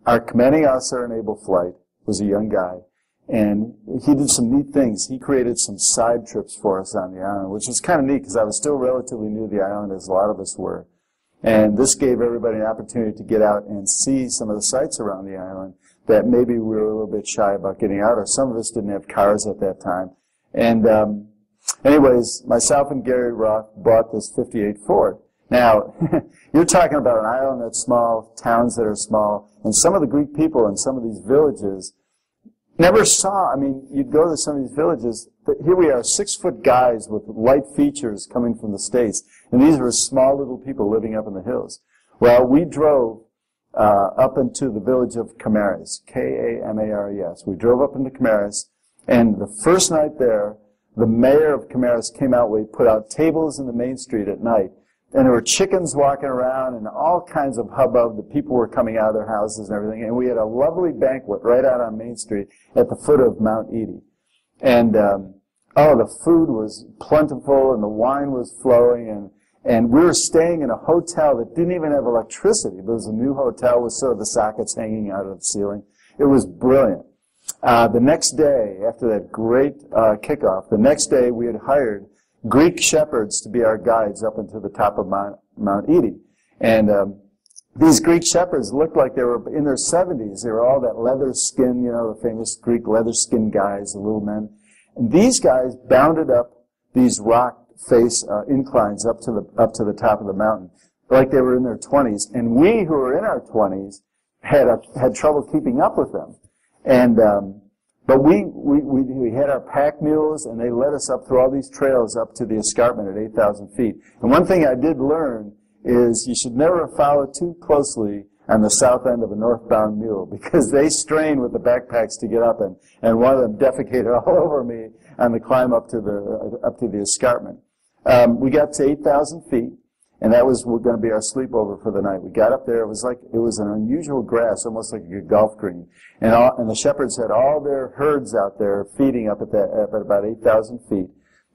our commanding officer in Able Flight was a young guy, and he did some neat things. He created some side trips for us on the island, which was kind of neat because I was still relatively new to the island, as a lot of us were. And this gave everybody an opportunity to get out and see some of the sights around the island that maybe we were a little bit shy about getting out, or some of us didn't have cars at that time. And anyways, myself and Gary Roth bought this 58 Ford. Now, you're talking about an island that's small, towns that are small, and some of the Greek people in some of these villages never saw, I mean, you'd go to some of these villages, but here we are, 6-foot guys with light features coming from the States, and these were small little people living up in the hills. Well, we drove up into the village of Camares, K-A-M-A-R-E-S. We drove up into Camares, and the first night there, the mayor of Camares came out, we put out tables in the main street at night, and there were chickens walking around and all kinds of hubbub. The people were coming out of their houses and everything. And we had a lovely banquet right out on Main Street at the foot of Mount Edie. And, the food was plentiful and the wine was flowing. And we were staying in a hotel that didn't even have electricity. It was a new hotel with sort of the sockets hanging out of the ceiling. It was brilliant. The next day, after that great kickoff, the next day we had hired Greek shepherds to be our guides up into the top of Mount Edie. And these Greek shepherds looked like they were in their 70s. They were all that leather skin, the famous Greek leather skin guys, the little men. And these guys bounded up these rock face inclines up to the top of the mountain like they were in their 20s. And we, who were in our 20s, had trouble keeping up with them. And but we had our pack mules, and they led us up through all these trails up to the escarpment at 8,000 feet. And one thing I did learn is you should never follow too closely on the south end of a northbound mule, because they strain with the backpacks to get up, and one of them defecated all over me on the climb up to the escarpment. We got to 8,000 feet, and that was going to be our sleepover for the night. We got up there. It was an unusual grass, almost like a golf green. And the shepherds had all their herds out there feeding up at about 8,000 feet.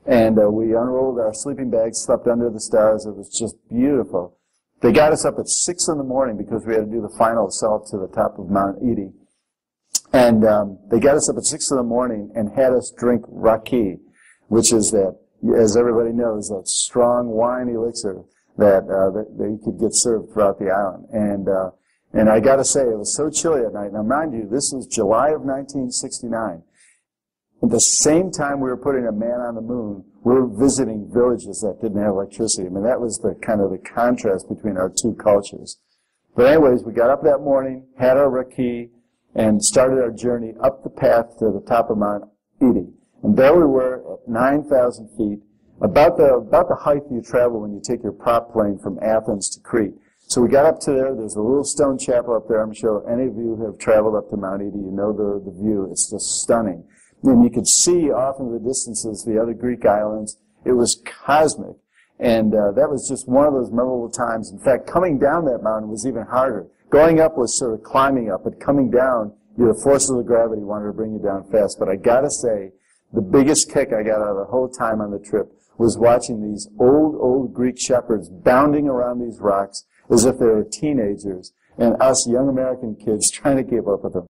And we unrolled our sleeping bags, slept under the stars. It was just beautiful. They got us up at 6 in the morning because we had to do the final assault to the top of Mount Edie. And they got us up at 6 in the morning and had us drink raki, which is that, as everybody knows, that strong wine elixir that you could get served throughout the island. And I got to say, it was so chilly at night. Now, mind you, this was July of 1969. At the same time we were putting a man on the moon, we were visiting villages that didn't have electricity. I mean, that was the kind of the contrast between our two cultures. But anyways, we got up that morning, had our raki, and started our journey up the path to the top of Mount Edie. And there we were at 9,000 feet, about the height you travel when you take your prop plane from Athens to Crete. So we got up to there. There's a little stone chapel up there. I'm sure any of you who have traveled up to Mount Edie, you know the view. It's just stunning. And you could see off in the distances the other Greek islands. It was cosmic. And that was just one of those memorable times. In fact, coming down that mountain was even harder. Going up was sort of climbing up, but coming down, the forces of gravity wanted to bring you down fast. But I got to say, the biggest kick I got out of the whole time on the trip was watching these old Greek shepherds bounding around these rocks as if they were teenagers, and us young American kids trying to keep up with them.